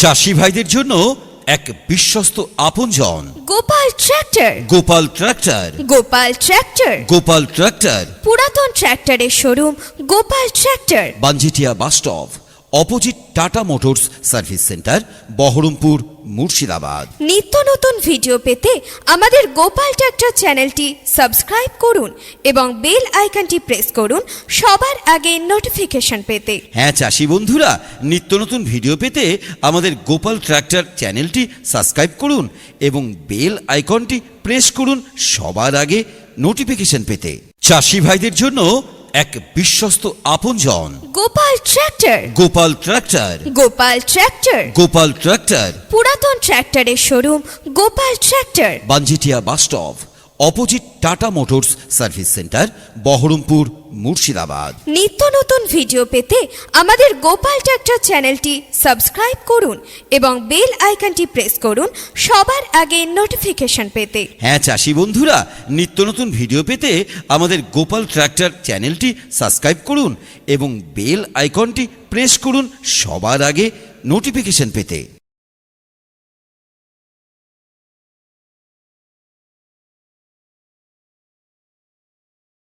চাষি ভাইদের জন্য এক বিশ্বস্ত আপনজন Gopal tractor. Gopal tractor. Gopal tractor. Gopal tractor পুরাতন ট্র্যাক্টরের showroom Gopal tractor. Banjetia bus stop, opposite Tata Motors service centre, Baharampur, Murshidabad. নিত্য নতুন ভিডিও পেতে আমাদের গোপাল ট্র্যাক্টর চ্যানেলটি সাবস্ক্রাইব করুন এবং বেল আইকনটি প্রেস করুন সবার আগে নোটিফিকেশন পেতে। হ্যাঁ চাষি বন্ধুরা, নিত্য নতুন ভিডিও পেতে আমাদের গোপাল ট্রাক্টর চ্যানেলটি সাবস্ক্রাইব করুন এবং বেল আইকনটি প্রেস করুন সবার আগে নোটিফিকেশন পেতে। চাষি ভাইদের জন্য এক বিশ্বস্ত আপনজন Gopal tractor. Gopal tractor. Gopal tractor. Gopal tractor পুরাতন ট্র্যাক্টরের showroom Gopal tractor. Banjetia bus stop, opposite Tata Motors service centre, Baharampur, Murshidabad. নিত্য নতুন ভিডিও পেতে আমাদের গোপাল ট্র্যাক্টর চ্যানেলটি সাবস্ক্রাইব করুন এবং বেল আইকনটি প্রেস করুন সবার আগে নোটিফিকেশন পেতে। হ্যাঁ চাষি বন্ধুরা, নিত্য নতুন ভিডিও পেতে আমাদের গোপাল ট্রাক্টর চ্যানেলটি সাবস্ক্রাইব করুন এবং বেল আইকনটি প্রেস করুন সবার আগে নোটিফিকেশন পেতে।